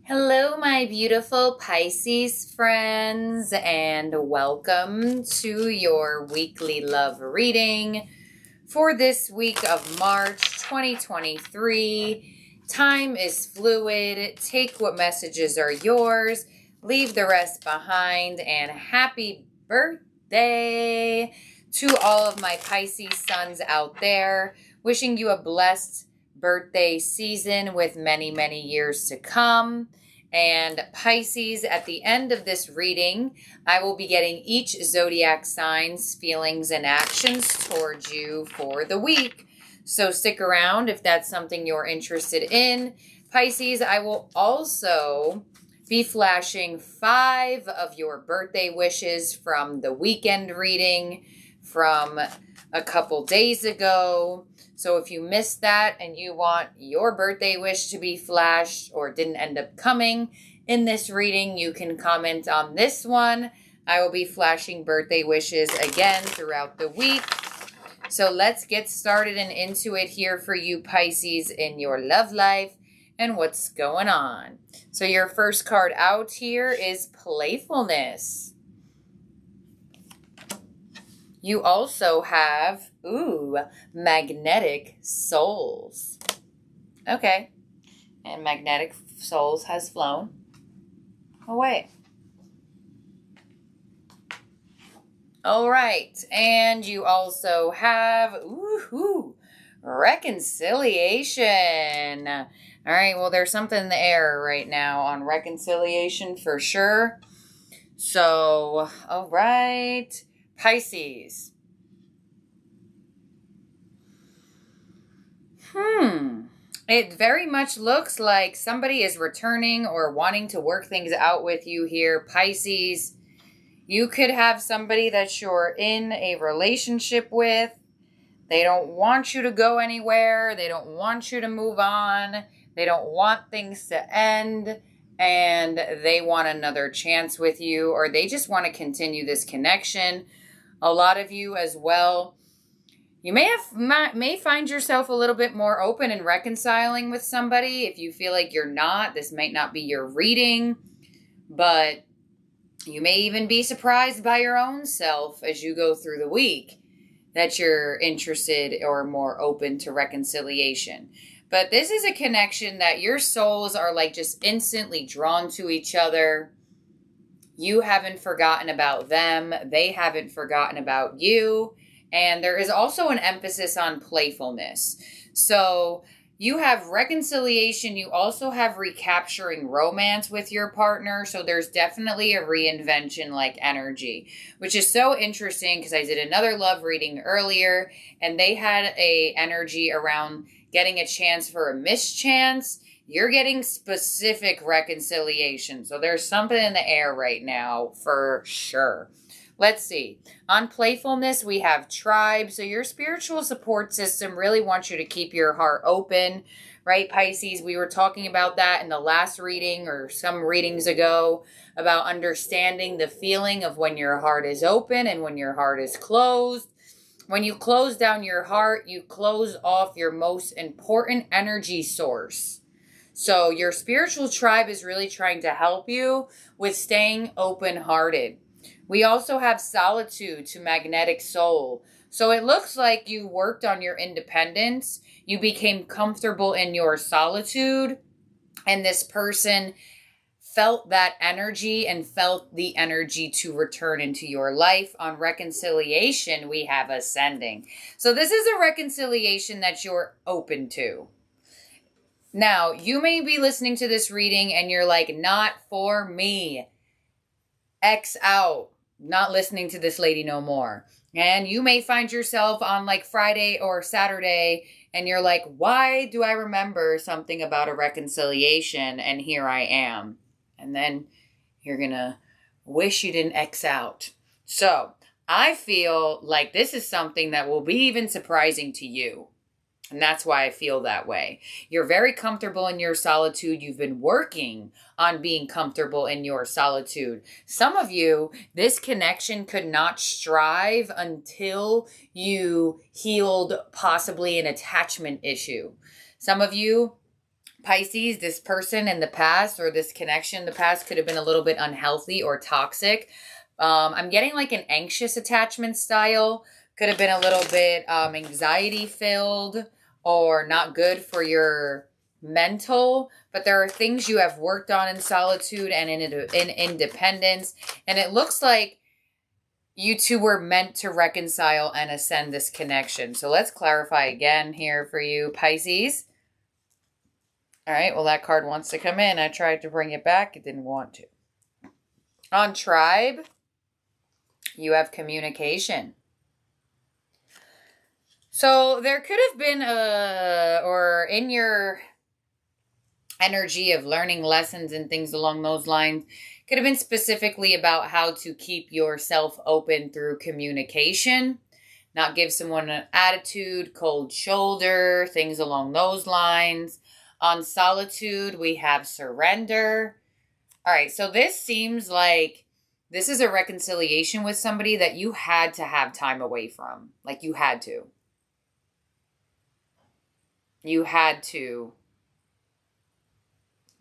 Hello, my beautiful Pisces friends, and welcome to your weekly love reading for this week of March 2023. Time is fluid. Take what messages are yours, leave the rest behind, and happy birthday to all of my Pisces sons out there. Wishing you a blessed birthday season with many, many years to come. And Pisces, at the end of this reading, I will be getting each zodiac sign's feelings and actions towards you for the week. So stick around if that's something you're interested in. Pisces, I will also be flashing 5 of your birthday wishes from the weekend reading from a couple days ago. So if you missed that and you want your birthday wish to be flashed or didn't end up coming in this reading, you can comment on this one. I will be flashing birthday wishes again throughout the week. So let's get started and into it here for you Pisces in your love life and what's going on. So your first card out here is playfulness. You also have, magnetic souls. Okay. And magnetic souls has flown away. All right. And you also have, reconciliation. All right. Well, there's something in the air right now on reconciliation for sure. So, all right. Pisces. It very much looks like somebody is returning or wanting to work things out with you here, Pisces. You could have somebody that you're in a relationship with. They don't want you to go anywhere. They don't want you to move on. They don't want things to end. And they want another chance with you, or they just want to continue this connection. A lot of you as well. You may find yourself a little bit more open and reconciling with somebody. If you feel like you're not, this might not be your reading, but you may even be surprised by your own self as you go through the week that you're interested or more open to reconciliation. But this is a connection that your souls are like just instantly drawn to each other. You haven't forgotten about them. They haven't forgotten about you. And there is also an emphasis on playfulness. So you have reconciliation. You also have recapturing romance with your partner. So there's definitely a reinvention like energy, which is so interesting because I did another love reading earlier and they had a energy around getting a chance for a mischance. You're getting specific reconciliation. So there's something in the air right now for sure. Let's see. On playfulness, we have tribe. So your spiritual support system really wants you to keep your heart open, right, Pisces? We were talking about that in the last reading or some readings ago about understanding the feeling of when your heart is open and when your heart is closed. When you close down your heart, you close off your most important energy source. So your spiritual tribe is really trying to help you with staying open-hearted. We also have solitude to magnetic soul. So it looks like you worked on your independence. You became comfortable in your solitude. And this person felt that energy and felt the energy to return into your life. On reconciliation, we have ascending. So this is a reconciliation that you're open to. Now, you may be listening to this reading and you're like, not for me. X out. Not listening to this lady no more. And you may find yourself on like Friday or Saturday and you're like, why do I remember something about a reconciliation and here I am? And then you're going to wish you didn't X out. So I feel like this is something that will be even surprising to you. And that's why I feel that way. You're very comfortable in your solitude. You've been working on being comfortable in your solitude. Some of you, this connection could not strive until you healed possibly an attachment issue. Some of you, Pisces, this person in the past or this connection in the past could have been a little bit unhealthy or toxic. I'm getting like an anxious attachment style. Could have been a little bit anxiety filled or not good for your mental. But there are things you have worked on in solitude and in independence. And it looks like you two were meant to reconcile and ascend this connection. So let's clarify again here for you, Pisces. All right, well, that card wants to come in. I tried to bring it back. It didn't want to. On tribe, you have communication. So there could have been or in your energy of learning lessons and things along those lines, could have been specifically about how to keep yourself open through communication, not give someone an attitude, cold shoulder, things along those lines. On solitude, we have surrender. All right, so this seems like this is a reconciliation with somebody that you had to have time away from. Like you had to. You had to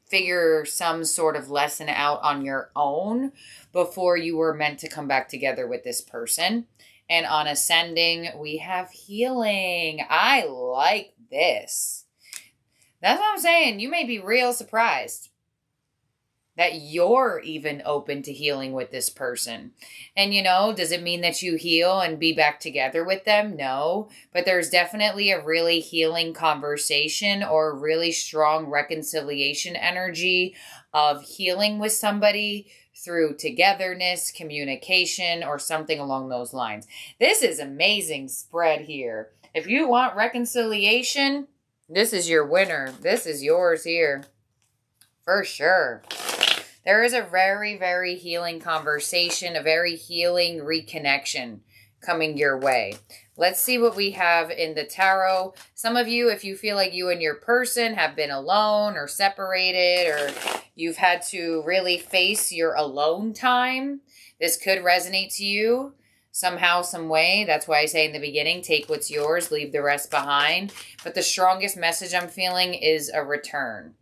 figure some sort of lesson out on your own before you were meant to come back together with this person. And on ascending, we have healing. I like this. That's what I'm saying. You may be real surprised that you're even open to healing with this person. And, you know, does it mean that you heal and be back together with them? No. But there's definitely a really healing conversation or a really strong reconciliation energy of healing with somebody through togetherness, communication, or something along those lines. This is amazing spread here. If you want reconciliation, this is your winner. This is yours here. For sure. There is a very, very healing conversation, a very healing reconnection coming your way. Let's see what we have in the tarot. Some of you, if you feel like you and your person have been alone or separated, or you've had to really face your alone time, this could resonate to you somehow, some way. That's why I say in the beginning, take what's yours, leave the rest behind. But the strongest message I'm feeling is a return.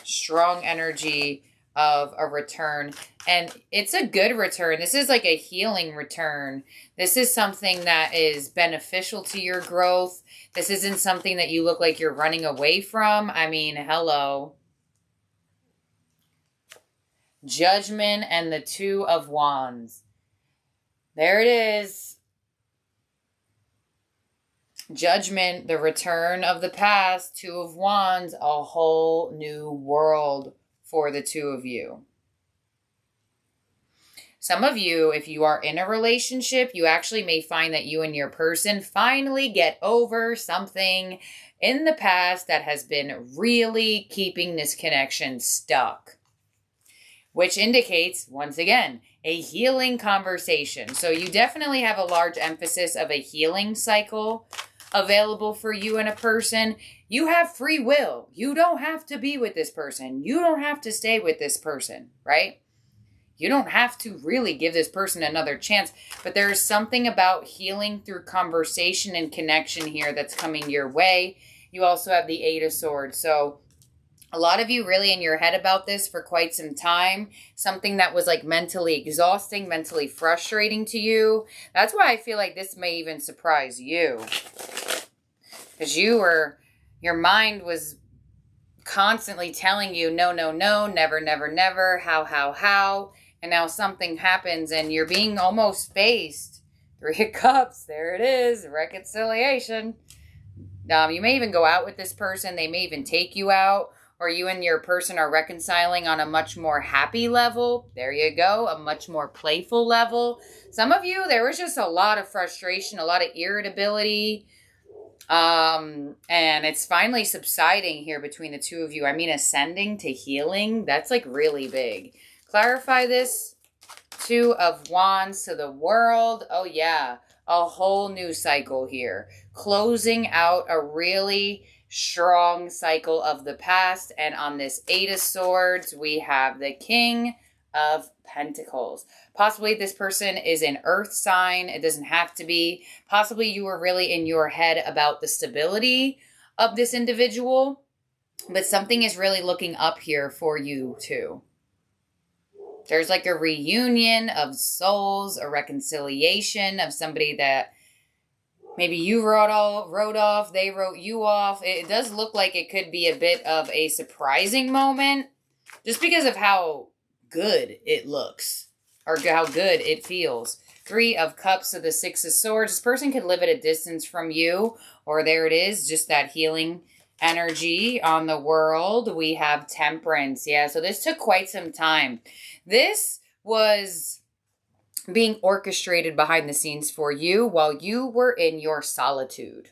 Strong energy of a return. And it's a good return. This is like a healing return. This is something that is beneficial to your growth. This isn't something that you look like you're running away from. I mean, hello. Judgment and the Two of Wands. There it is. Judgment, the return of the past, Two of Wands, a whole new world for the two of you. Some of you, if you are in a relationship, you actually may find that you and your person finally get over something in the past that has been really keeping this connection stuck. Which indicates, once again, a healing conversation. So you definitely have a large emphasis of a healing cycle available for you and a person. You have free will. You don't have to be with this person. You don't have to stay with this person, right? You don't have to really give this person another chance. But there is something about healing through conversation and connection here that's coming your way. You also have the Eight of Swords. So a lot of you really in your head about this for quite some time. Something that was like mentally exhausting, mentally frustrating to you. That's why I feel like this may even surprise you. Because your mind was constantly telling you, no, no, no, never, never, never, how. And now something happens and you're being almost faced. Three of Cups, there it is, reconciliation. You may even go out with this person. They may even take you out. Or you and your person are reconciling on a much more happy level. There you go, a much more playful level. Some of you, there was just a lot of frustration, a lot of irritability. And it's finally subsiding here between the two of you. I mean, ascending to healing, that's like really big. Clarify this. Two of Wands to the World. Oh yeah, a whole new cycle here. Closing out a really strong cycle of the past. And on this Eight of Swords, we have the King of Pentacles. Possibly this person is an earth sign. It doesn't have to be. Possibly you were really in your head about the stability of this individual. But something is really looking up here for you too. There's like a reunion of souls, a reconciliation of somebody that maybe you wrote off, they wrote you off. It does look like it could be a bit of a surprising moment just because of how good it looks or how good it feels. 3 of Cups, so the 6 of Swords. This person could live at a distance from you, or there it is, just that healing energy on the world. We have Temperance. Yeah, so this took quite some time. This was being orchestrated behind the scenes for you while you were in your solitude.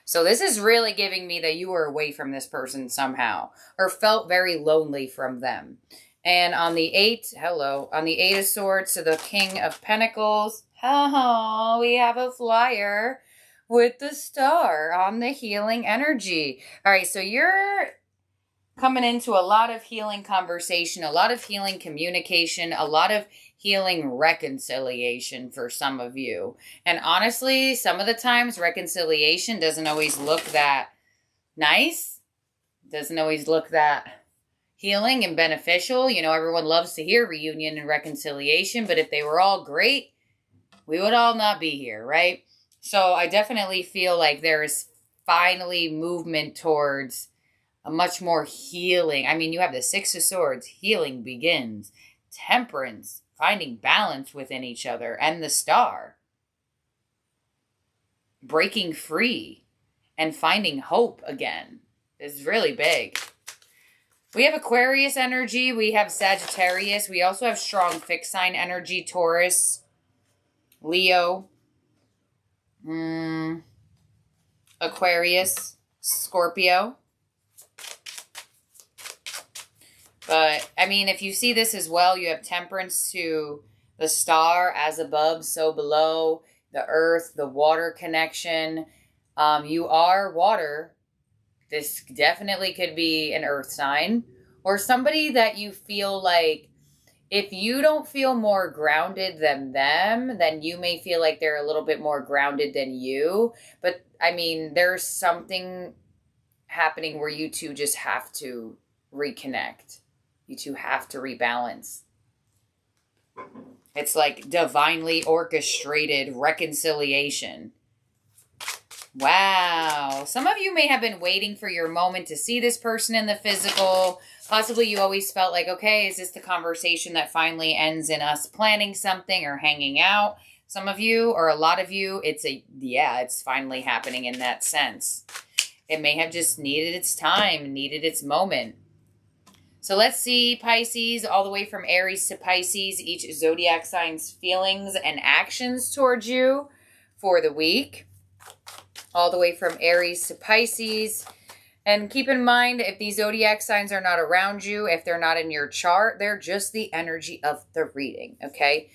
So this is really giving me that you were away from this person somehow or felt very lonely from them. And on the 8, on the 8 of Swords to the King of Pentacles, we have a flyer with the star on the healing energy. All right, so you're coming into a lot of healing conversation, a lot of healing communication, a lot of healing reconciliation for some of you. And honestly, some of the times reconciliation doesn't always look that nice, doesn't always look that healing and beneficial. You know, everyone loves to hear reunion and reconciliation, but if they were all great, we would all not be here, right? So I definitely feel like there is finally movement towards a much more healing. I mean, you have the 6 of Swords, healing begins. Temperance, finding balance within each other. And the star, breaking free and finding hope again is really big. We have Aquarius energy. We have Sagittarius. We also have strong fixed sign energy. Taurus, Leo, Aquarius, Scorpio. But, I mean, if you see this as well, you have Temperance to the star, as above, so below, the earth, the water connection. You are water. This definitely could be an earth sign or somebody that you feel like if you don't feel more grounded than them, then you may feel like they're a little bit more grounded than you. But, I mean, there's something happening where you two just have to reconnect. You two have to rebalance. It's like divinely orchestrated reconciliation. Wow. Some of you may have been waiting for your moment to see this person in the physical. Possibly you always felt like, okay, is this the conversation that finally ends in us planning something or hanging out? Some of you, or a lot of you, it's finally happening in that sense. It may have just needed its time, needed its moment. So let's see, Pisces, all the way from Aries to Pisces, each zodiac sign's feelings and actions towards you for the week. All the way from Aries to Pisces. And keep in mind, if these zodiac signs are not around you, if they're not in your chart, they're just the energy of the reading, okay?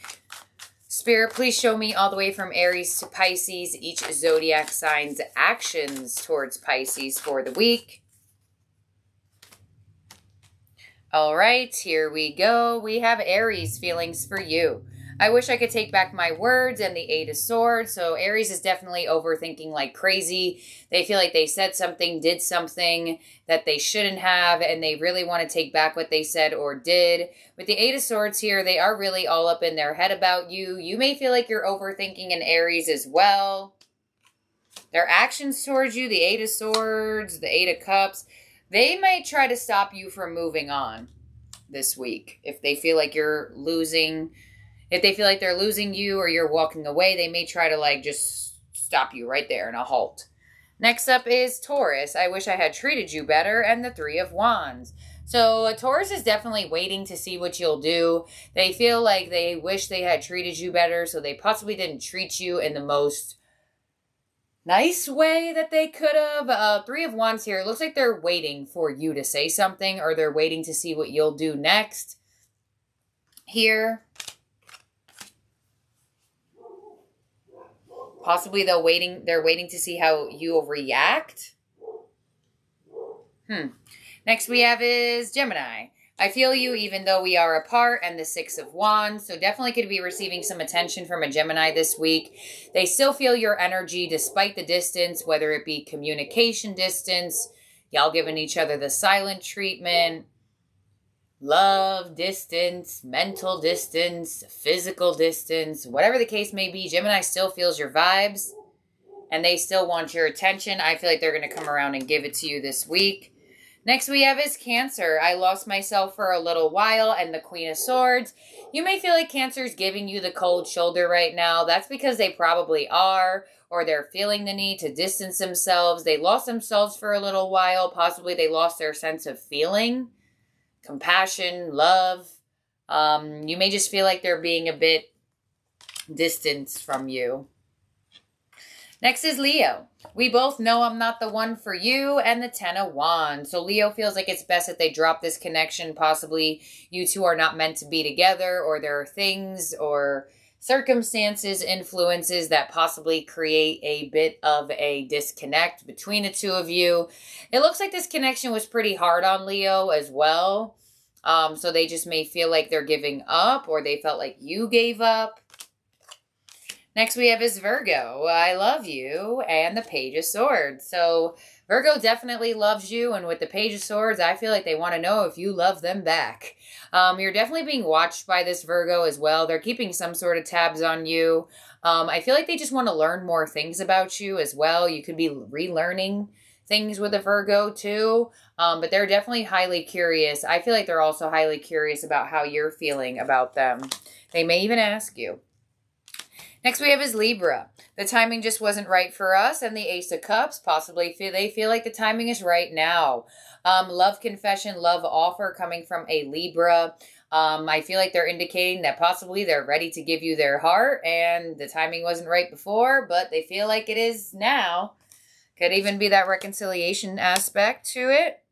Spirit, please show me all the way from Aries to Pisces, each zodiac sign's actions towards Pisces for the week. All right, here we go. We have Aries feelings for you. I wish I could take back my words and the 8 of Swords. So Aries is definitely overthinking like crazy. They feel like they said something, did something that they shouldn't have, and they really want to take back what they said or did. With the 8 of Swords here, they are really all up in their head about you. You may feel like you're overthinking in Aries as well. Their actions towards you, the 8 of Swords, the 8 of Cups, they might try to stop you from moving on this week. If they feel like you're losing... If they feel like they're losing you or you're walking away, they may try to like just stop you right there in a halt. Next up is Taurus. I wish I had treated you better. And the 3 of Wands. So Taurus is definitely waiting to see what you'll do. They feel like they wish they had treated you better. So they possibly didn't treat you in the most nice way that they could have. 3 of Wands here. It looks like they're waiting for you to say something. Or they're waiting to see what you'll do next. Here. Possibly they're waiting to see how you'll react. Next we have is Gemini. I feel you even though we are apart, and the Six of Wands. So definitely could be receiving some attention from a Gemini this week. They still feel your energy despite the distance, whether it be communication distance, y'all giving each other the silent treatment, love distance, mental distance, physical distance, whatever the case may be. Gemini still feels your vibes and they still want your attention. I feel like they're going to come around and give it to you this week. Next we have is Cancer. I lost myself for a little while, and the Queen of Swords. You may feel like Cancer is giving you the cold shoulder right now. That's because they probably are, or they're feeling the need to distance themselves. They lost themselves for a little while. Possibly they lost their sense of feeling, compassion, love. You may just feel like they're being a bit distanced from you. Next is Leo. We both know I'm not the one for you, and the Ten of Wands. So Leo feels like it's best that they drop this connection. Possibly you two are not meant to be together, or there are things or circumstances, influences that possibly create a bit of a disconnect between the two of you. It looks like this connection was pretty hard on Leo as well. So they just may feel like they're giving up, or they felt like you gave up. Next we have is Virgo. I love you, and the Page of Swords. So Virgo definitely loves you, and with the Page of Swords, I feel like they want to know if you love them back. You're definitely being watched by this Virgo as well. They're keeping some sort of tabs on you. I feel like they just want to learn more things about you as well. You could be relearning things with a Virgo too, but they're definitely highly curious. I feel like they're also highly curious about how you're feeling about them. They may even ask you. Next we have is Libra. The timing just wasn't right for us, and the Ace of Cups. Possibly they feel like the timing is right now. Love confession, love offer coming from a Libra. I feel like they're indicating that possibly they're ready to give you their heart, and the timing wasn't right before, but they feel like it is now. Could even be that reconciliation aspect to it.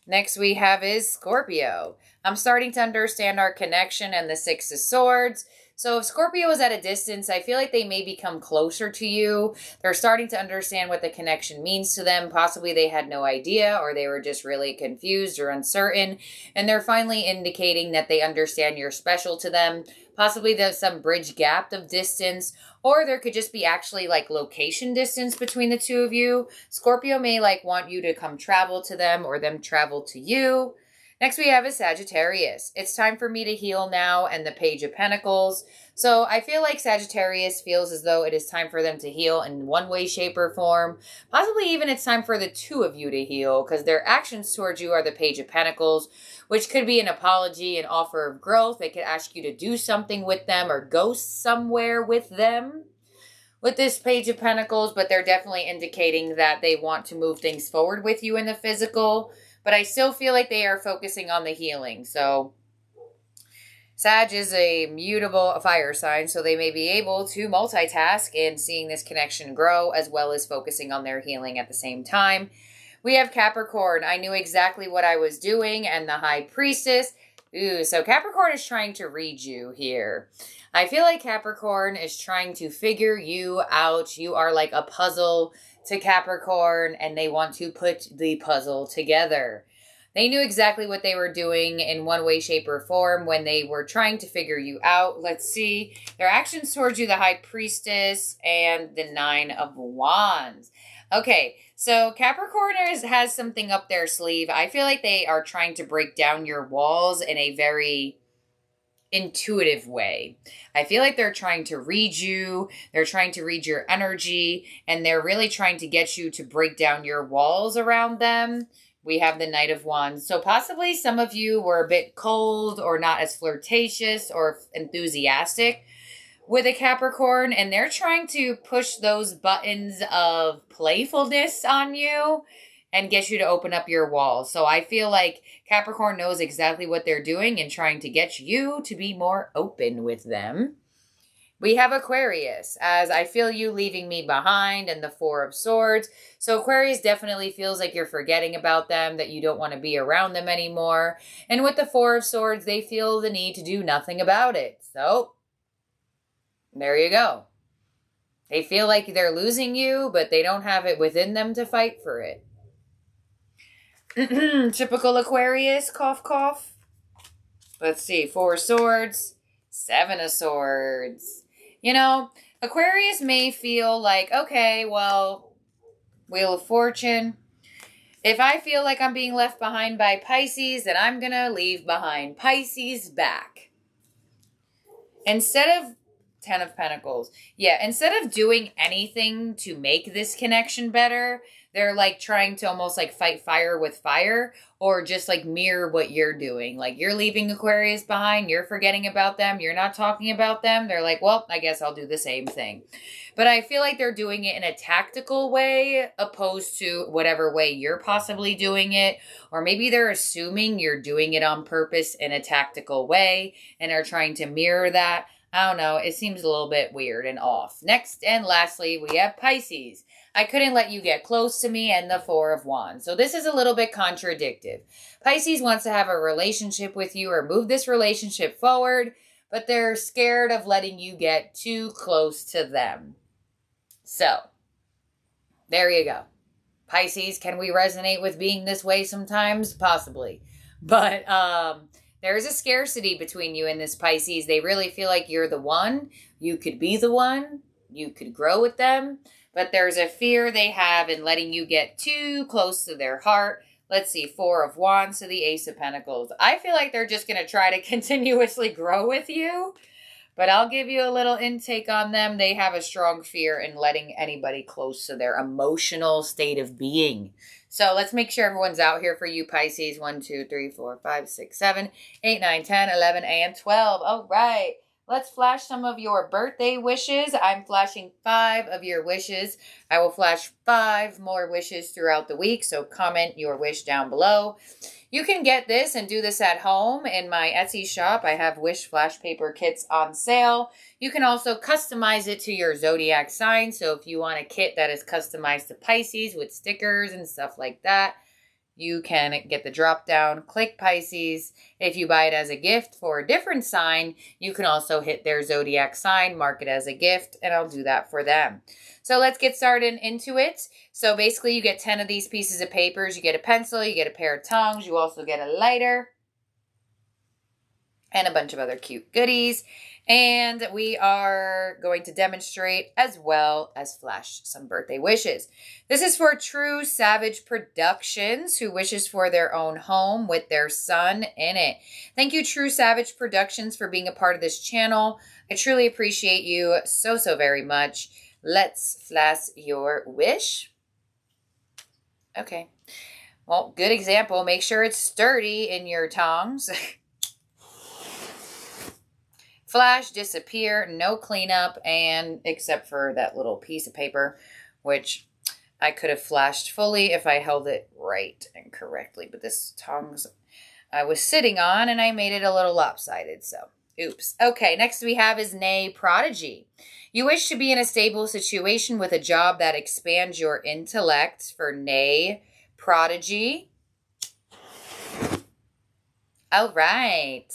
Next we have is Scorpio. I'm starting to understand our connection, and the Six of Swords. So if Scorpio is at a distance, I feel like they may become closer to you. They're starting to understand what the connection means to them. Possibly they had no idea, or they were just really confused or uncertain. And they're finally indicating that they understand you're special to them. Possibly there's some bridge gap of distance, or there could just be actually like location distance between the two of you. Scorpio may like want you to come travel to them, or them travel to you. Next we have a Sagittarius. It's time for me to heal now, and the Page of Pentacles. So I feel like Sagittarius feels as though it is time for them to heal in one way, shape, or form. Possibly even it's time for the two of you to heal, because their actions towards you are the Page of Pentacles, which could be an apology, an offer of growth. They could ask you to do something with them or go somewhere with them with this Page of Pentacles, but they're definitely indicating that they want to move things forward with you in the physical. But I still feel like they are focusing on the healing. So Sag is a mutable fire sign, so they may be able to multitask in seeing this connection grow, as well as focusing on their healing at the same time. We have Capricorn. I knew exactly what I was doing, and the High Priestess. Ooh, so Capricorn is trying to read you here. I feel like Capricorn is trying to figure you out. You are like a puzzle to Capricorn, and they want to put the puzzle together. They knew exactly what they were doing in one way, shape, or form when they were trying to figure you out. Let's see. Their actions towards you, the High Priestess and the Nine of Wands. Okay, so Capricorn has something up their sleeve. I feel like they are trying to break down your walls in a very intuitive way. I feel like they're trying to read you, they're trying to read your energy, and they're really trying to get you to break down your walls around them. We have the Knight of Wands. So possibly some of you were a bit cold or not as flirtatious or enthusiastic with a Capricorn, and they're trying to push those buttons of playfulness on you and get you to open up your walls. So I feel like Capricorn knows exactly what they're doing and trying to get you to be more open with them. We have Aquarius, as I feel you leaving me behind, and the Four of Swords. So Aquarius definitely feels like you're forgetting about them, that you don't want to be around them anymore. And with the Four of Swords, they feel the need to do nothing about it. So there you go. They feel like they're losing you, but they don't have it within them to fight for it. Typical Aquarius, cough, cough. Let's see. 4 of Swords, 7 of Swords. You know, Aquarius may feel like, okay, well, Wheel of Fortune. If I feel like I'm being left behind by Pisces, then I'm going to leave behind Pisces back. Instead of 10 of Pentacles. Yeah, instead of doing anything to make this connection better, they're like trying to almost like fight fire with fire or just like mirror what you're doing. Like you're leaving Aquarius behind, you're forgetting about them, you're not talking about them. They're like, well, I guess I'll do the same thing. But I feel like they're doing it in a tactical way opposed to whatever way you're possibly doing it. Or maybe they're assuming you're doing it on purpose in a tactical way and are trying to mirror that. I don't know. It seems a little bit weird and off. Next and lastly, we have Pisces. I couldn't let you get close to me and the 4 of Wands. So this is a little bit contradictive. Pisces wants to have a relationship with you or move this relationship forward, but they're scared of letting you get too close to them. So, there you go. Pisces, can we resonate with being this way sometimes? Possibly. But, there's a scarcity between you and this Pisces. They really feel like you're the one. You could be the one. You could grow with them. But there's a fear they have in letting you get too close to their heart. Let's see, 4 of Wands to the Ace of Pentacles. I feel like they're just going to try to continuously grow with you. But I'll give you a little intake on them. They have a strong fear in letting anybody close to their emotional state of being. So let's make sure everyone's out here for you, Pisces. 1, 2, 3, 4, 5, 6, 7, 8, 9, 10, 11, and 12. All right. Let's flash some of your birthday wishes. I'm flashing 5 of your wishes. I will flash 5 more wishes throughout the week, so comment your wish down below. You can get this and do this at home in my Etsy shop. I have wish flash paper kits on sale. You can also customize it to your zodiac sign. So if you want a kit that is customized to Pisces with stickers and stuff like that, you can get the drop down, click Pisces. If you buy it as a gift for a different sign, you can also hit their zodiac sign, mark it as a gift, and I'll do that for them. So let's get started into it. So basically you get 10 of these pieces of papers. You get a pencil, you get a pair of tongs, you also get a lighter, and a bunch of other cute goodies. And we are going to demonstrate as well as flash some birthday wishes. This is for True Savage Productions, who wishes for their own home with their son in it. Thank you, True Savage Productions, for being a part of this channel. I truly appreciate you so very much. Let's flash your wish. Okay. Well, good example. Make sure it's sturdy in your tongs. Flash, disappear, no cleanup, and except for that little piece of paper, which I could have flashed fully if I held it right and correctly. But this tongs I was sitting on, and I made it a little lopsided, so oops. Okay, next we have is Nay Prodigy. You wish to be in a stable situation with a job that expands your intellect for Nay Prodigy. All right.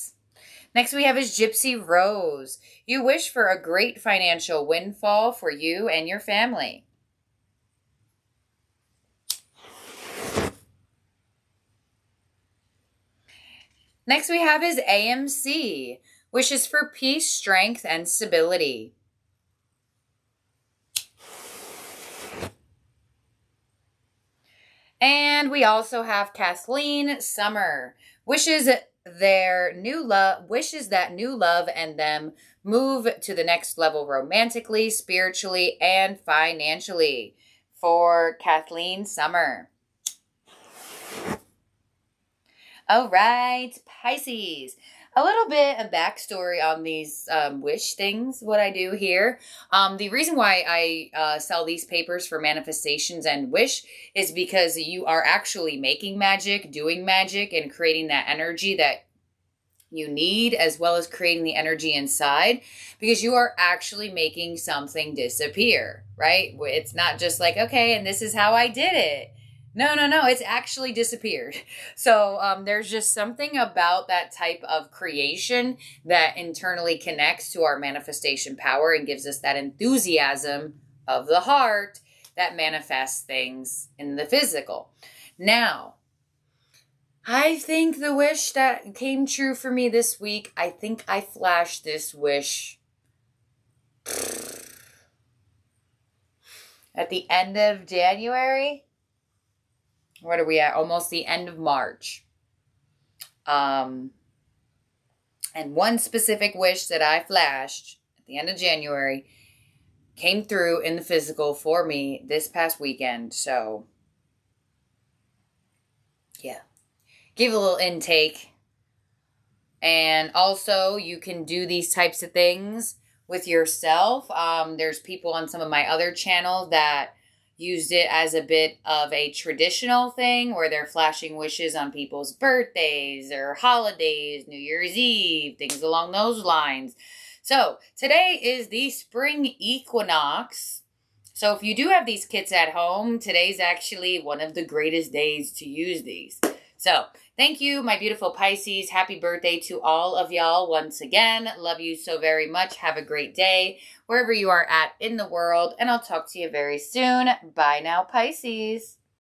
Next we have is Gypsy Rose. You wish for a great financial windfall for you and your family. Next we have is AMC. Wishes for peace, strength, and stability. And we also have Kathleen Summer. Wishes that new love and them move to the next level romantically, spiritually, and financially. For Kathleen Summer. All right, Pisces. A little bit of backstory on these wish things, what I do here. The reason why I sell these papers for manifestations and wish is because you are actually making magic, doing magic, and creating that energy that you need, as well as creating the energy inside, because you are actually making something disappear, right? It's not just like, okay, and this is how I did it. No, it's actually disappeared. So there's just something about that type of creation that internally connects to our manifestation power and gives us that enthusiasm of the heart that manifests things in the physical. Now, I think the wish that came true for me this week, I think I flashed this wish at the end of January. What are we at? Almost the end of March. And one specific wish that I flashed at the end of January came through in the physical for me this past weekend. So, yeah. Give a little intake. And also, you can do these types of things with yourself. There's people on some of my other channels that used it as a bit of a traditional thing where they're flashing wishes on people's birthdays or holidays, New Year's Eve, things along those lines. So today is the spring equinox. So if you do have these kits at home, today's actually one of the greatest days to use these. So thank you, my beautiful Pisces. Happy birthday to all of y'all once again. Love you so very much. Have a great day wherever you are at in the world. And I'll talk to you very soon. Bye now, Pisces.